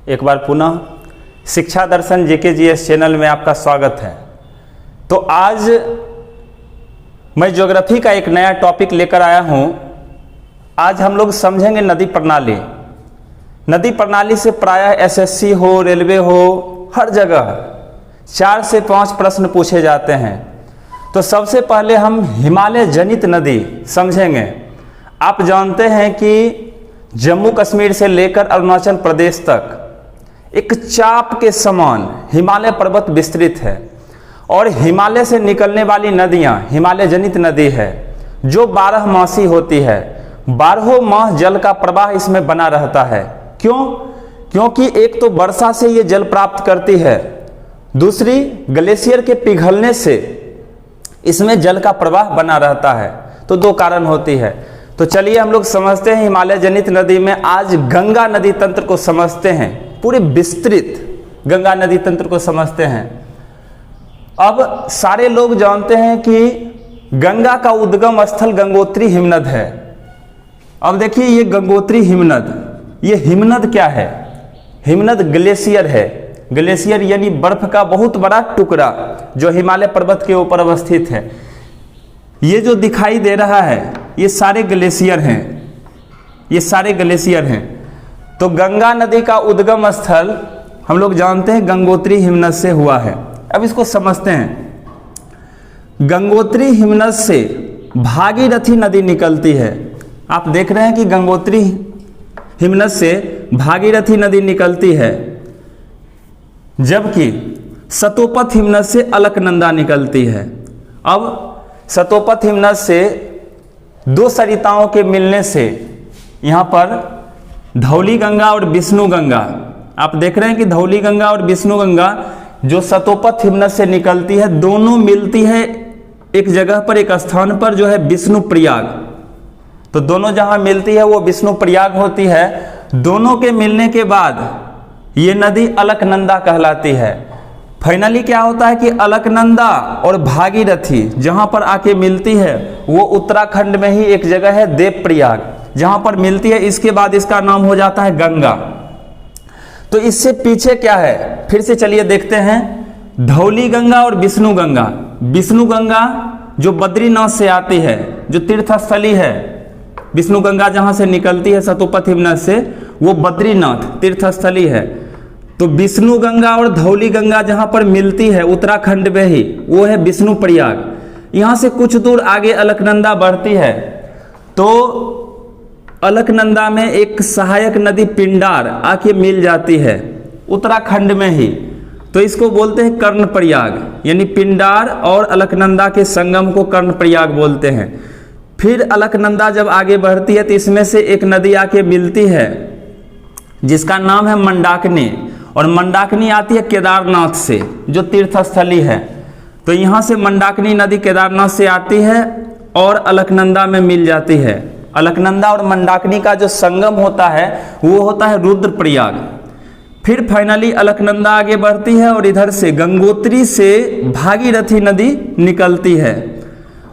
एक बार पुनः शिक्षा दर्शन JKGS चैनल में आपका स्वागत है। तो आज मैं ज्योग्राफी का एक नया टॉपिक लेकर आया हूँ। आज हम लोग समझेंगे नदी प्रणाली। नदी प्रणाली से प्रायः SSC हो, रेलवे हो, हर जगह 4 से 5 प्रश्न पूछे जाते हैं। तो सबसे पहले हम हिमालय जनित नदी समझेंगे। आप जानते हैं कि जम्मू कश्मीर से लेकर अरुणाचल प्रदेश तक एक चाप के समान हिमालय पर्वत विस्तृत है और हिमालय से निकलने वाली नदियां हिमालय जनित नदी है जो 12 मासी होती है। 12 माह जल का प्रवाह इसमें बना रहता है। क्यों? क्योंकि एक तो वर्षा से ये जल प्राप्त करती है, दूसरी ग्लेशियर के पिघलने से इसमें जल का प्रवाह बना रहता है। तो 2 कारण होती है। तो चलिए हम लोग समझते हैं हिमालय जनित नदी में। आज गंगा नदी तंत्र को समझते हैं, पूरे विस्तृत गंगा नदी तंत्र को समझते हैं। अब सारे लोग जानते हैं कि गंगा का उद्गम स्थल गंगोत्री हिमनद है। अब देखिए ये गंगोत्री हिमनद, ये हिमनद क्या है? हिमनद ग्लेशियर है। ग्लेशियर यानी बर्फ का बहुत बड़ा टुकड़ा जो हिमालय पर्वत के ऊपर अवस्थित है। ये जो दिखाई दे रहा है ये सारे ग्लेशियर हैं, ये सारे ग्लेशियर हैं। तो गंगा नदी का उद्गम स्थल हम लोग जानते हैं गंगोत्री हिमनद से हुआ है। अब इसको समझते हैं। गंगोत्री हिमनद से भागीरथी नदी निकलती है। आप देख रहे हैं कि गंगोत्री हिमनद से भागीरथी नदी निकलती है, जबकि सतोपथ हिमनद से अलकनंदा निकलती है। अब सतोपथ हिमनद से 2 सरिताओं के मिलने से यहाँ पर धौली गंगा और विष्णु गंगा, आप देख रहे हैं कि धौली गंगा और विष्णु गंगा जो सतोपथ हिमनद से निकलती है, दोनों मिलती है एक जगह पर, एक स्थान पर जो है विष्णु प्रयाग। तो दोनों जहां मिलती है वो विष्णु प्रयाग होती है। दोनों के मिलने के बाद ये नदी अलकनंदा कहलाती है। फाइनली क्या होता है कि अलकनंदा और भागीरथी जहां पर आके मिलती है वो उत्तराखंड में ही एक जगह है देवप्रयाग, जहां पर मिलती है। इसके बाद इसका नाम हो जाता है गंगा। तो इससे पीछे क्या है फिर से चलिए देखते हैं। धौली गंगा और विष्णु गंगा। विष्णु गंगा जो बद्रीनाथ से आती है, जो तीर्थस्थली है, विष्णु गंगा जहां से निकलती है सतोपथ हिमनद से, वो बद्रीनाथ तीर्थस्थली है। तो विष्णु गंगा और धौली गंगा जहां पर मिलती है उत्तराखंड में ही, वो है विष्णु प्रयाग। यहां से कुछ दूर आगे अलकनंदा बढ़ती है। तो अलकनंदा में एक सहायक नदी पिंडार आके मिल जाती है उत्तराखंड में ही। तो इसको बोलते हैं कर्ण प्रयाग, यानी पिंडार और अलकनंदा के संगम को कर्ण प्रयाग बोलते हैं। फिर अलकनंदा जब आगे बढ़ती है तो इसमें से एक नदी आके मिलती है जिसका नाम है मंदाकिनी, और मंदाकिनी आती है केदारनाथ से जो तीर्थस्थली है। तो यहाँ से मंदाकिनी नदी केदारनाथ से आती है और अलकनंदा में मिल जाती है। अलकनंदा और मंदाकिनी का जो संगम होता है वो होता है रुद्रप्रयाग। फिर फाइनली अलकनंदा आगे बढ़ती है और इधर से गंगोत्री से भागीरथी नदी निकलती है,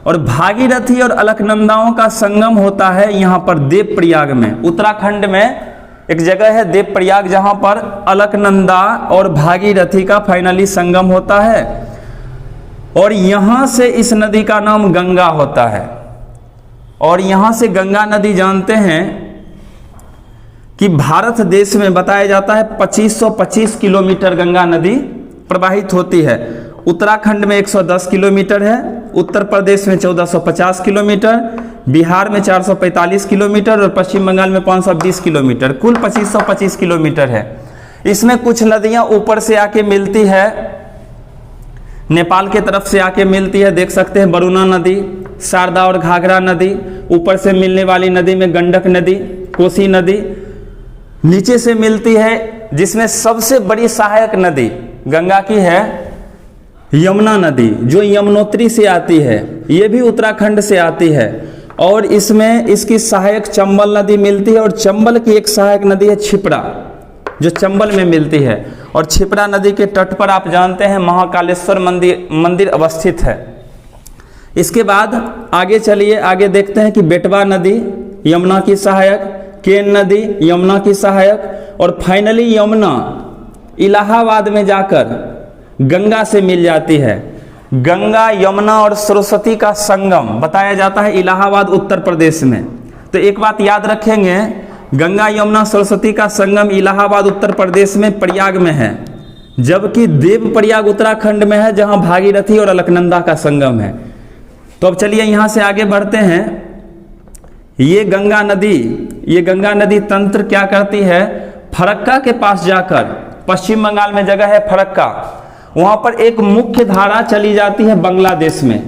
और भागीरथी और अलकनंदाओं का संगम होता है यहाँ पर देवप्रयाग में। उत्तराखंड में एक जगह है देवप्रयाग जहां पर अलकनंदा और भागीरथी का फाइनली संगम होता है, और यहां से इस नदी का नाम गंगा होता है। और यहां से गंगा नदी जानते हैं कि भारत देश में बताया जाता है 2525 किलोमीटर गंगा नदी प्रवाहित होती है। उत्तराखंड में 110 किलोमीटर है, उत्तर प्रदेश में 1450 किलोमीटर, बिहार में 445 किलोमीटर और पश्चिम बंगाल में 520 किलोमीटर, कुल 2525 किलोमीटर है। इसमें कुछ नदियां ऊपर से आके मिलती है, नेपाल के तरफ से आके मिलती है। देख सकते हैं वरुणा नदी, शारदा और घाघरा नदी। ऊपर से मिलने वाली नदी में गंडक नदी, कोसी नदी। नीचे से मिलती है जिसमें सबसे बड़ी सहायक नदी गंगा की है यमुना नदी, जो यमुनोत्री से आती है। ये भी उत्तराखंड से आती है, और इसमें इसकी सहायक चंबल नदी मिलती है, और चंबल की एक सहायक नदी है क्षिप्रा जो चंबल में मिलती है। और क्षिप्रा नदी के तट पर आप जानते हैं महाकालेश्वर मंदिर अवस्थित है। इसके बाद आगे चलिए, आगे देखते हैं कि बेटवा नदी यमुना की सहायक, केन नदी यमुना की सहायक, और फाइनली यमुना इलाहाबाद में जाकर गंगा से मिल जाती है। गंगा, यमुना और सरस्वती का संगम बताया जाता है इलाहाबाद उत्तर प्रदेश में। तो एक बात याद रखेंगे, गंगा, यमुना, सरस्वती का संगम इलाहाबाद उत्तर प्रदेश में प्रयाग में है, जबकि देवप्रयाग उत्तराखंड में है, जहां भागीरथी और अलकनंदा का संगम है। तो अब चलिए यहां से आगे बढ़ते हैं। ये गंगा नदी तंत्र क्या करती है, फरक्का के पास जाकर, पश्चिम बंगाल में जगह है फरक्का, वहां पर एक मुख्य धारा चली जाती है बांग्लादेश में।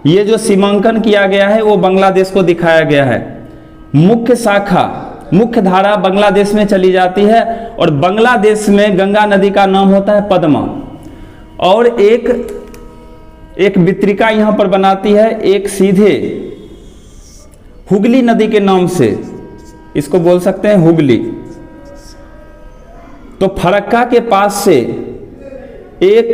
ये जो सीमांकन किया गया है वो बांग्लादेश को दिखाया गया है। मुख्य शाखा, मुख्य धारा बांग्लादेश में चली जाती है और बांग्लादेश में गंगा नदी का नाम होता है पद्मा। और एक वितरिका यहां पर बनाती है, एक सीधे हुगली नदी के नाम से, इसको बोल सकते हैं हुगली। तो फरक्का के पास से एक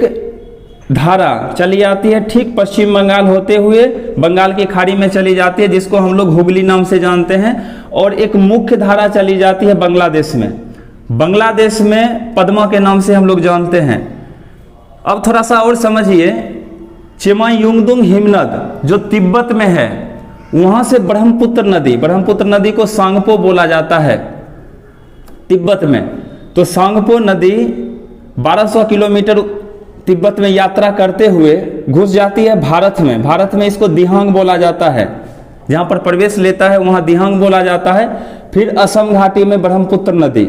धारा चली जाती है, ठीक पश्चिम बंगाल होते हुए बंगाल की खाड़ी में चली जाती है, जिसको हम लोग हुगली नाम से जानते हैं। और एक मुख्य धारा चली जाती है बांग्लादेश में, बांग्लादेश में पद्मा के नाम से हम लोग जानते हैं। अब थोड़ा सा और समझिए, चेमायुंगदुंग हिमनद जो तिब्बत में है, वहां से ब्रह्मपुत्र नदी को सांगपो बोला जाता है तिब्बत में। तो सांगपो नदी 1200 किलोमीटर तिब्बत में यात्रा करते हुए घुस जाती है भारत में इसको दिहांग बोला जाता है, जहां पर प्रवेश लेता है वहां दिहांग बोला जाता है। फिर असम घाटी में ब्रह्मपुत्र नदी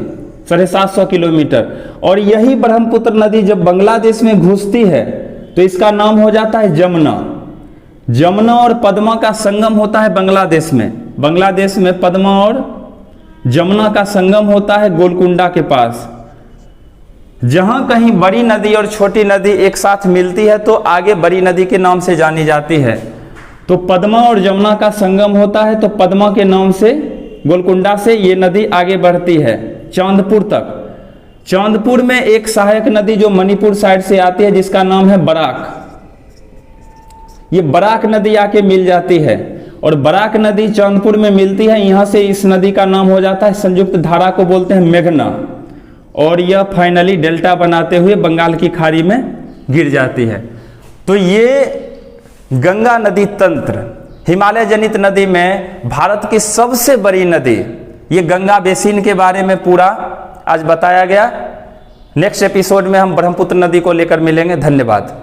750 किलोमीटर, और यही ब्रह्मपुत्र नदी जब बांग्लादेश में घुसती है तो इसका नाम हो जाता है जमुना और पद्मा का संगम होता है बांग्लादेश में पद्मा और जमुना का संगम होता है गोलकुंडा के पास। जहां कहीं बड़ी नदी और छोटी नदी एक साथ मिलती है तो आगे बड़ी नदी के नाम से जानी जाती है। तो पद्मा और जमुना का संगम होता है, तो पद्मा के नाम से गोलकुंडा से ये नदी आगे बढ़ती है चांदपुर तक। चांदपुर में एक सहायक नदी जो मणिपुर साइड से आती है, जिसका नाम है बराक। ये बराक नदी आके मिल जाती है और बराक नदी चांदपुर में मिलती है। यहां से इस नदी का नाम हो जाता है, संयुक्त धारा को बोलते हैं मेघना, और यह फाइनली डेल्टा बनाते हुए बंगाल की खाड़ी में गिर जाती है। तो ये गंगा नदी तंत्र, हिमालय जनित नदी में भारत की सबसे बड़ी नदी, ये गंगा बेसिन के बारे में पूरा आज बताया गया। नेक्स्ट एपिसोड में हम ब्रह्मपुत्र नदी को लेकर मिलेंगे। धन्यवाद।